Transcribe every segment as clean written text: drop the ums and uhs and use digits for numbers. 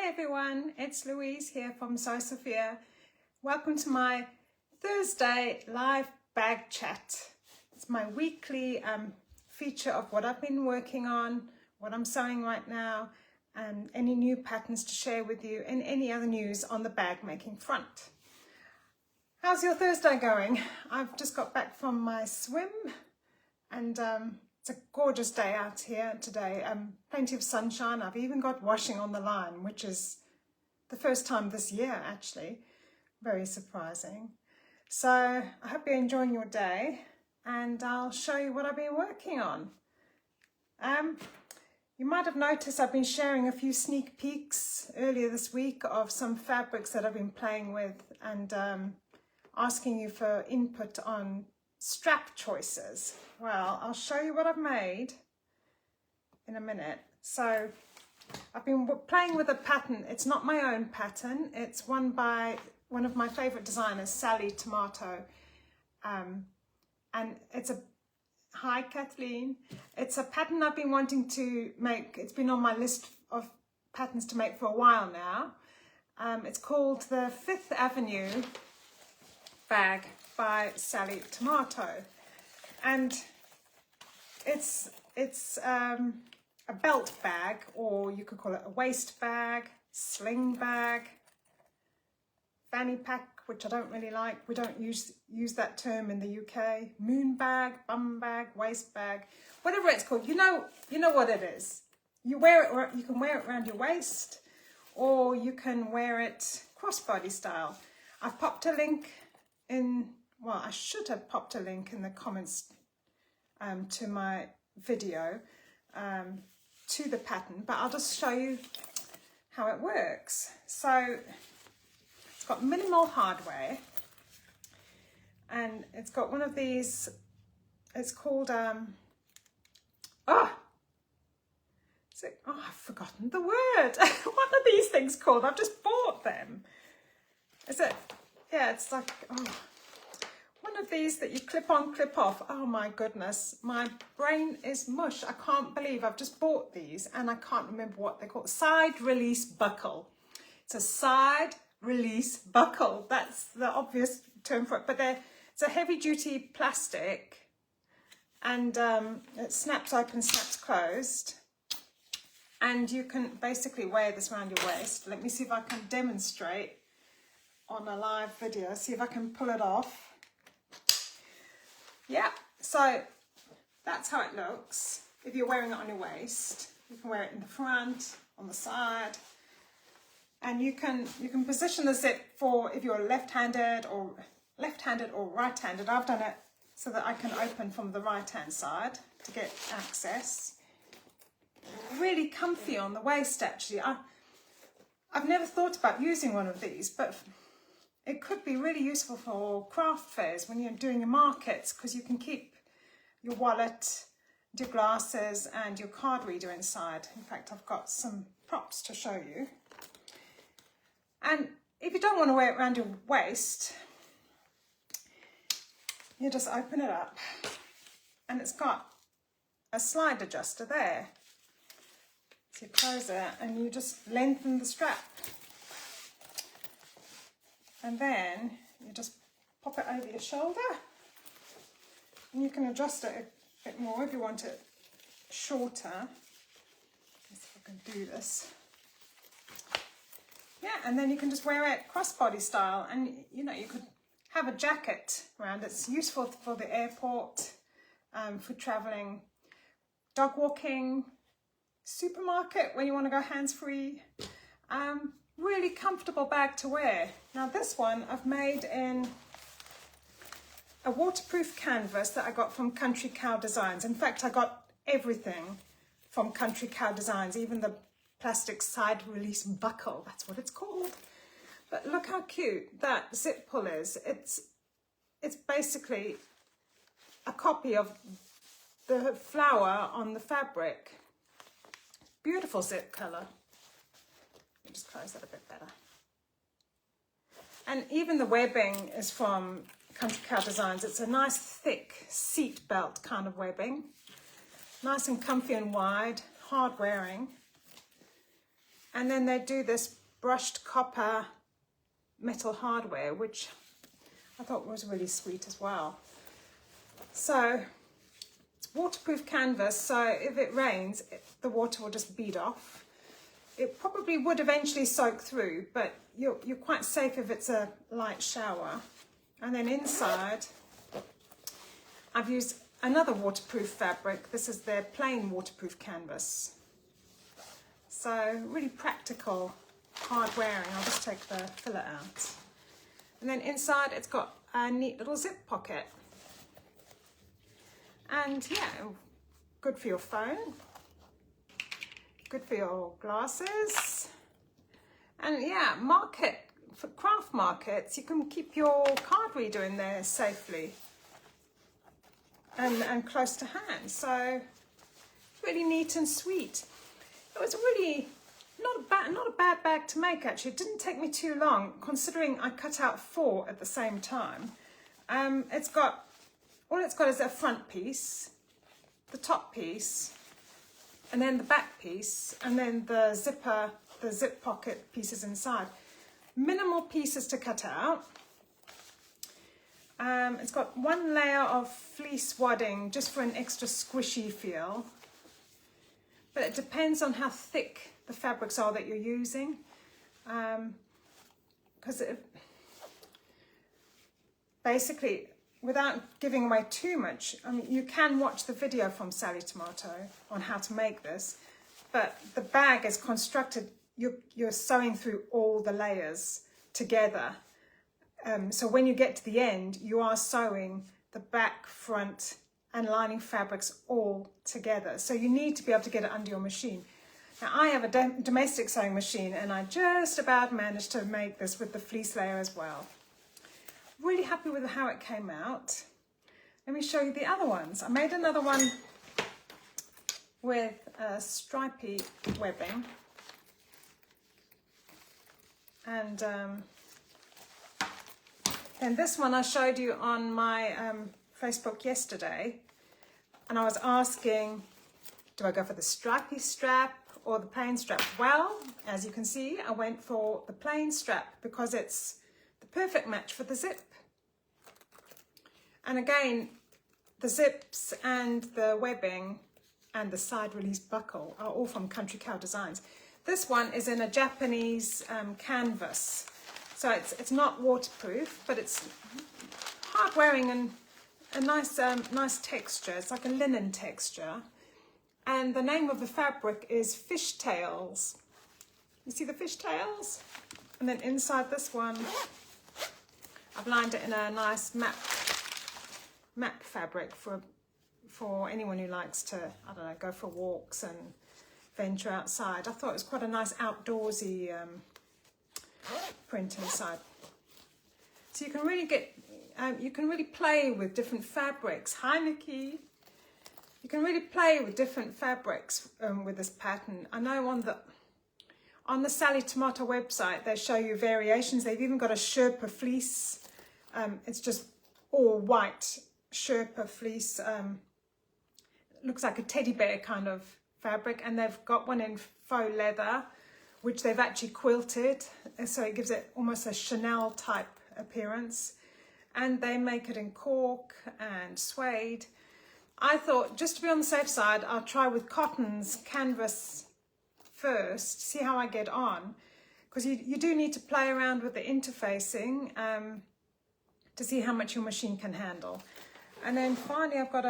Hi everyone, it's Louise here from Sofia. Welcome to my Thursday live bag chat. It's my weekly feature of what I've been working on, what I'm sewing right now, and any new patterns to share with you and any other news on the bag making front. How's your Thursday going? I've just got back from my swim and it's a gorgeous day out here today. Plenty of sunshine. I've even got washing on the line, which is the first time this year actually. Very surprising. So I hope you're enjoying your day and I'll show you what I've been working on. You might have noticed I've been sharing a few sneak peeks earlier this week of some fabrics that I've been playing with and asking you for input on strap choices. Well, I'll show you what I've made in a minute. So I've been playing with a pattern. It's not my own pattern. It's one by one of my favorite designers, Sallie Tomato. And it's a, hi Kathleen. It's a pattern I've been wanting to make. It's been on my list of patterns to make for a while now. It's called the Fifth Avenue bag by Sallie Tomato, and it's a belt bag, or you could call it a waist bag, sling bag, fanny pack, which I don't really like. We don't use that term in the UK. Moon bag, bum bag, waist bag, whatever it's called. You know what it is. You wear it, or you can wear it around your waist, or you can wear it crossbody style. I've popped a link in. Well, I should have popped a link in the comments to my video to the pattern, but I'll just show you how it works. So it's got minimal hardware and it's got one of these, it's called, I've forgotten the word. What are these things called? I've just bought them. Is it, yeah, it's like, one of these that you clip on, clip off. Oh my goodness, my brain is mush. I can't believe I've just bought these and I can't remember what they're called. Side release buckle. It's a side release buckle. That's the obvious term for it. But it's a heavy duty plastic and it snaps open, snaps closed. And you can basically wear this around your waist. Let me see if I can demonstrate on a live video. See if I can pull it off. Yeah, so that's how it looks. If you're wearing it on your waist, you can wear it in the front, on the side, and you can position the zip for if you're left-handed or right-handed. I've done it so that I can open from the right-hand side to get access. Really comfy on the waist, actually. I've never thought about using one of these, but it could be really useful for craft fairs when you're doing your markets, because you can keep your wallet, your glasses and your card reader inside. In fact, I've got some props to show you. And if you don't want to wear it around your waist, you just open it up and it's got a slide adjuster there. So you close it and you just lengthen the strap. And then you just pop it over your shoulder and you can adjust it a bit more if you want it shorter. Let's see if I can do this. Yeah, and then you can just wear it crossbody style, and you could have a jacket around. It's useful for the airport, for traveling, dog walking, supermarket when you want to go hands-free. Really comfortable bag to wear. Now this one I've made in a waterproof canvas that I got from Country Cow Designs. In fact, I got everything from Country Cow Designs, even the plastic side release buckle, that's what it's called. But look how cute that zip pull is. It's basically a copy of the flower on the fabric. Beautiful zip colour. Just close that a bit better. And even the webbing is from Country Cow Designs. It's a nice thick seat belt kind of webbing. Nice and comfy and wide, hard wearing. And then they do this brushed copper metal hardware, which I thought was really sweet as well. So it's waterproof canvas, so if it rains, the water will just bead off. It probably would eventually soak through, but you're quite safe if it's a light shower. And then inside, I've used another waterproof fabric. This is their plain waterproof canvas. So really practical, hard wearing. I'll just take the filler out. And then inside it's got a neat little zip pocket. And yeah, good for your phone, good for your glasses. And yeah, for craft markets, you can keep your card reader in there safely and close to hand. So really neat and sweet. It was really not a bad bag to make, actually. It didn't take me too long, considering I cut out 4 at the same time. All it's got is a front piece, the top piece, and then the back piece, and then the zip pocket pieces inside. Minimal pieces to cut out. It's got 1 layer of fleece wadding just for an extra squishy feel. But it depends on how thick the fabrics are that you're using. Because basically, without giving away too much, I mean, you can watch the video from Sallie Tomato on how to make this, but the bag is constructed, you're sewing through all the layers together. So when you get to the end, you are sewing the back, front, and lining fabrics all together. So you need to be able to get it under your machine. Now I have a domestic sewing machine, and I just about managed to make this with the fleece layer as well. Really happy with how it came out. Let me show you the other ones. I made another one with stripy webbing. And this one I showed you on my Facebook yesterday. And I was asking, do I go for the stripy strap or the plain strap? Well, as you can see, I went for the plain strap because it's the perfect match for the zip. And again, the zips and the webbing and the side release buckle are all from Country Cow Designs. This one is in a Japanese canvas. So it's not waterproof, but it's hard wearing and a nice texture. It's like a linen texture. And the name of the fabric is fishtails. You see the fishtails? And then inside this one, I've lined it in a nice matte fabric for anyone who likes to, I don't know, go for walks and venture outside. I thought it was quite a nice outdoorsy print inside. So you can really get, you can really play with different fabrics. Hi, Nikki. You can really play with different fabrics with this pattern. I know on the Sallie Tomato website, they show you variations. They've even got a Sherpa fleece. It's just all white Sherpa fleece. Looks like a teddy bear kind of fabric. And they've got one in faux leather, which they've actually quilted. So it gives it almost a Chanel type appearance. And they make it in cork and suede. I thought, just to be on the safe side, I'll try with Cotton's canvas first, see how I get on. Because you do need to play around with the interfacing to see how much your machine can handle. And then finally I've got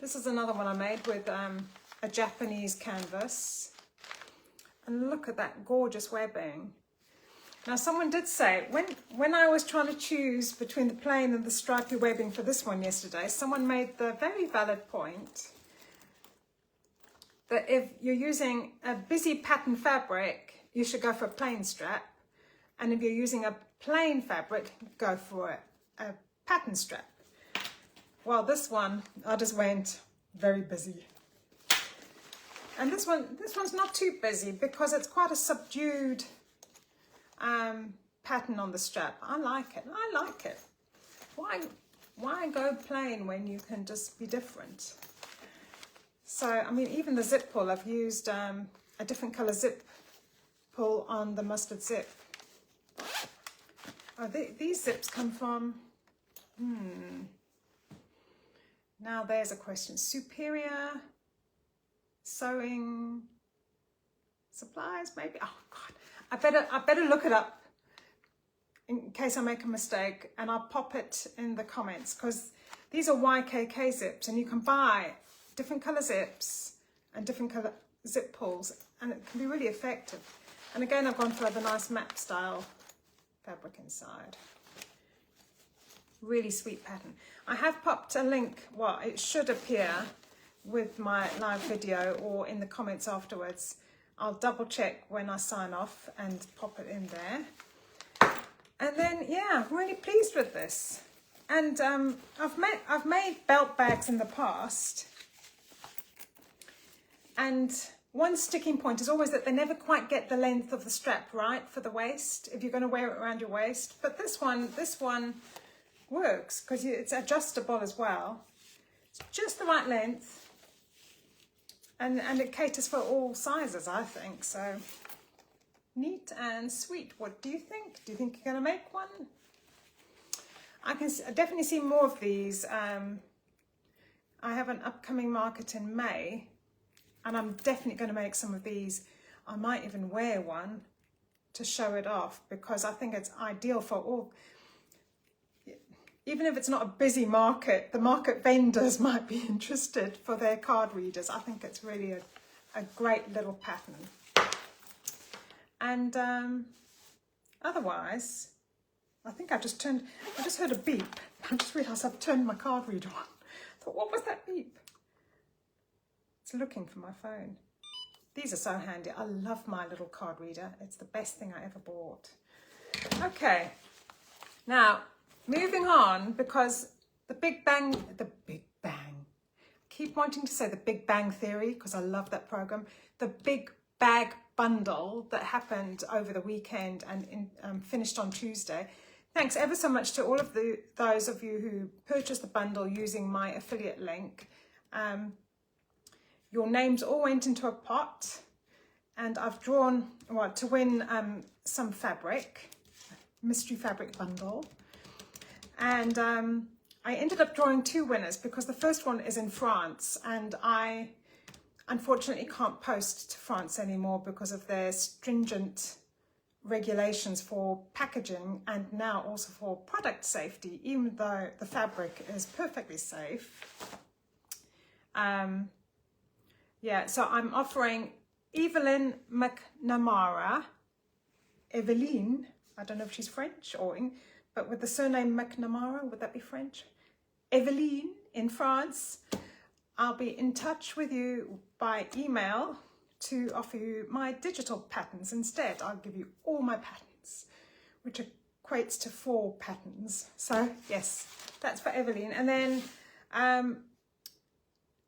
this is another one I made with a Japanese canvas. And look at that gorgeous webbing. Now someone did say, when I was trying to choose between the plain and the stripy webbing for this one yesterday, someone made the very valid point that if you're using a busy pattern fabric, you should go for a plain strap. And if you're using a plain fabric, go for a pattern strap. Well, this one, I just went very busy. And this one's not too busy because it's quite a subdued pattern on the strap. I like it. Why go plain when you can just be different? So, I mean, even the zip pull, I've used a different colour zip pull on the mustard zip. Oh, these zips come from, now there's a question. Superior Sewing Supplies, maybe? Oh God, I better look it up in case I make a mistake, and I'll pop it in the comments, because these are YKK zips, and you can buy different colour zips and different colour zip pulls, and it can be really effective. And again, I've gone for the nice map style fabric inside. Really sweet pattern. I have popped a link, well, it should appear with my live video or in the comments afterwards. I'll double check when I sign off and pop it in there. And then, yeah, I'm really pleased with this. And I've made belt bags in the past, and one sticking point is always that they never quite get the length of the strap right for the waist, if you're going to wear it around your waist. But this one works because it's adjustable as well. It's just the right length, and it caters for all sizes, I think. So neat and sweet. What do you think? Do you think you're going to make one? I can definitely see more of these. I have an upcoming market in May, and I'm definitely going to make some of these. I might even wear one to show it off, because I think it's ideal for all, even if it's not a busy market, the market vendors might be interested for their card readers. I think it's really a great little pattern. And otherwise, I think I just heard a beep. I just realised I've turned my card reader on. I thought, what was that beep? It's looking for my phone. These are so handy. I love my little card reader. It's the best thing I ever bought. Okay, now moving on, because the Big Bang, I keep wanting to say the Big Bang Theory, because I love that program. The Big Bag Bundle that happened over the weekend and finished on Tuesday. Thanks ever so much to all of those of you who purchased the bundle using my affiliate link. Your names all went into a pot, and I've drawn, well, to win some fabric, mystery fabric bundle. And I ended up drawing 2 winners, because the first one is in France, and I unfortunately can't post to France anymore because of their stringent regulations for packaging, and now also for product safety, even though the fabric is perfectly safe. Yeah, so I'm offering Evelyn McNamara, Eveline, I don't know if she's French or but with the surname McNamara, would that be French? Eveline in France. I'll be in touch with you by email to offer you my digital patterns instead. I'll give you all my patterns, which equates to 4 patterns. So yes, that's for Eveline. And then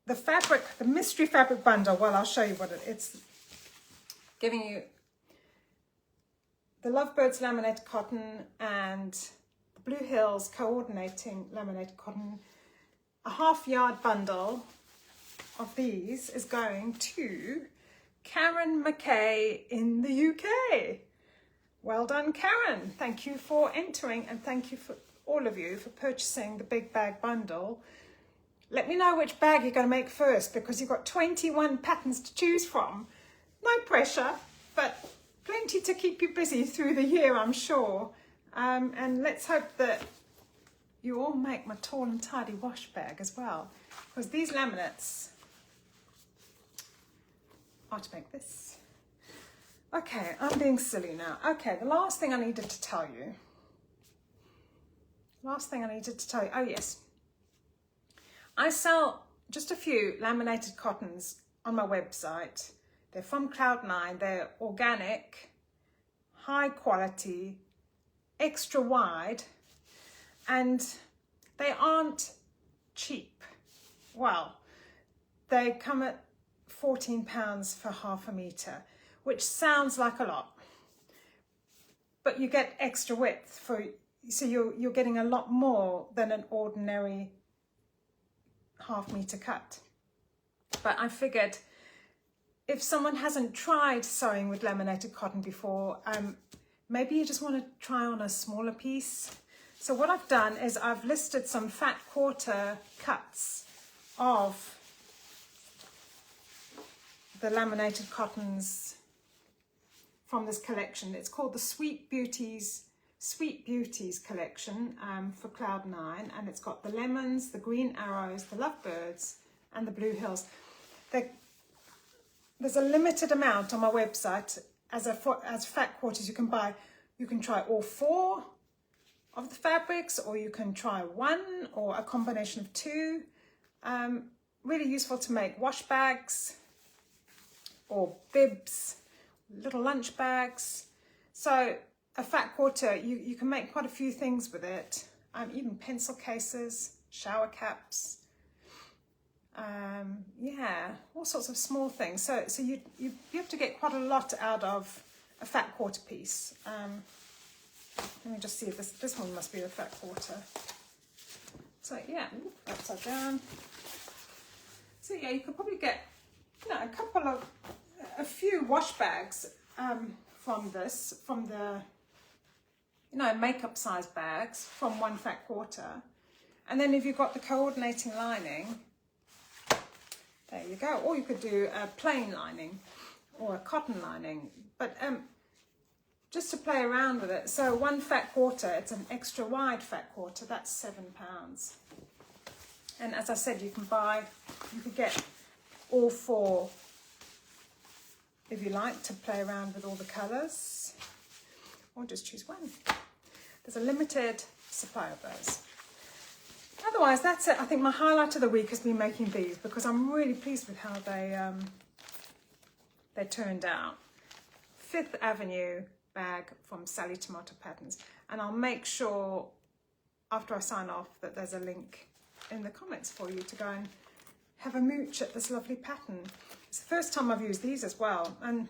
the mystery fabric bundle, well, I'll show you what it's giving you. The Lovebirds laminated cotton and the Blue Hills coordinating laminated cotton. A half-yard bundle of these is going to Karen McKay in the UK. Well done, Karen. Thank you for entering, and thank you for all of you for purchasing the Big Bag Bundle. Let me know which bag you're going to make first, because you've got 21 patterns to choose from. No pressure, but plenty to keep you busy through the year, I'm sure. And let's hope that you all make my tall and tidy wash bag as well, because these laminates are to make this. Okay, I'm being silly now. Okay, the last thing I needed to tell you. Oh yes. I sell just a few laminated cottons on my website. They're from Cloud9. They're organic, high quality, extra wide, and they aren't cheap. Well, they come at £14 for half a metre, which sounds like a lot, but you get extra width so you're getting a lot more than an ordinary half metre cut. But I figured if someone hasn't tried sewing with laminated cotton before, maybe you just want to try on a smaller piece. So what I've done is I've listed some fat quarter cuts of the laminated cottons from this collection. It's called the Sweet Beauties collection for Cloud9, and it's got the lemons, the green arrows, the lovebirds, and the blue hills. There's a limited amount on my website as fat quarters you can buy. You can try all 4 of the fabrics, or you can try 1 or a combination of 2. Really useful to make wash bags or bibs, little lunch bags. So a fat quarter, you can make quite a few things with it. Even pencil cases, shower caps. Yeah, all sorts of small things. So you have to get quite a lot out of a fat quarter piece. Let me just see if this one must be the fat quarter. So yeah, upside down. So yeah, you could probably get, you know, a few wash bags from the, you know, makeup size bags from 1 fat quarter. And then if you've got the coordinating lining, there you go. Or you could do a plain lining or a cotton lining. But just to play around with it, so 1 fat quarter, it's an extra wide fat quarter, that's £7. And as I said, you could get all 4 if you like, to play around with all the colours, or just choose 1. There's a limited supply of those. Otherwise, that's it. I think my highlight of the week has been making these, because I'm really pleased with how they turned out. 5th Avenue bag from Sallie Tomato Patterns, and I'll make sure after I sign off that there's a link in the comments for you to go and have a mooch at this lovely pattern. It's the first time I've used these as well, and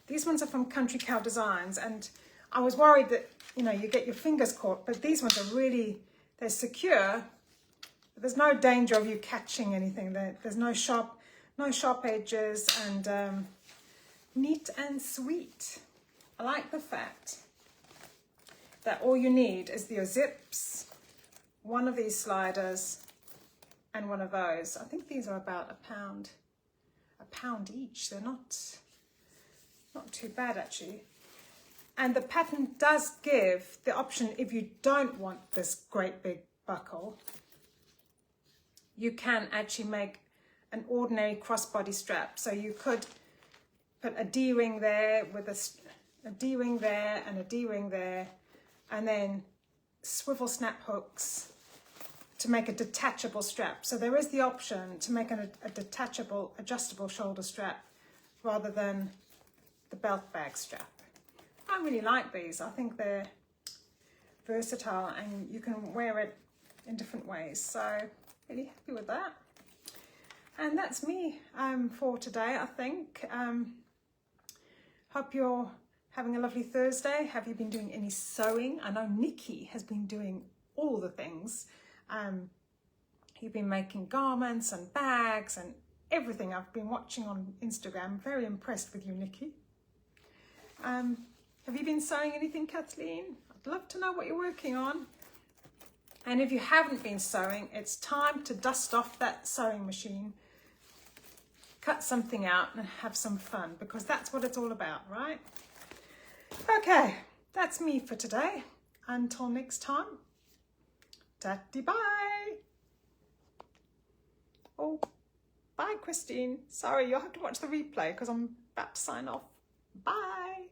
these ones are from Country Cow Designs, and I was worried that, you know, you get your fingers caught, but these ones are really, they're secure, but there's no danger of you catching anything. There's no sharp edges, and neat and sweet. I like the fact that all you need is your zips, 1 of these sliders, and 1 of those. I think these are about a pound each. They're not too bad actually. And the pattern does give the option, if you don't want this great big buckle, you can actually make an ordinary crossbody strap. So you could put a D-ring there with a D-ring there and a D-ring there, and then swivel snap hooks to make a detachable strap. So there is the option to make a detachable, adjustable shoulder strap rather than the belt bag strap. I really like these. I think they're versatile and you can wear it in different ways. So really happy with that. And that's me for today, I think. Hope you're having a lovely Thursday. Have you been doing any sewing? I know Nikki has been doing all the things. You've been making garments and bags and everything. I've been watching on Instagram. Very impressed with you, Nikki. Have you been sewing anything, Kathleen? I'd love to know what you're working on. And if you haven't been sewing, it's time to dust off that sewing machine, cut something out and have some fun, because that's what it's all about, right? Okay, that's me for today. Until next time, tatty bye. Oh, bye, Christine. Sorry, you'll have to watch the replay because I'm about to sign off. Bye.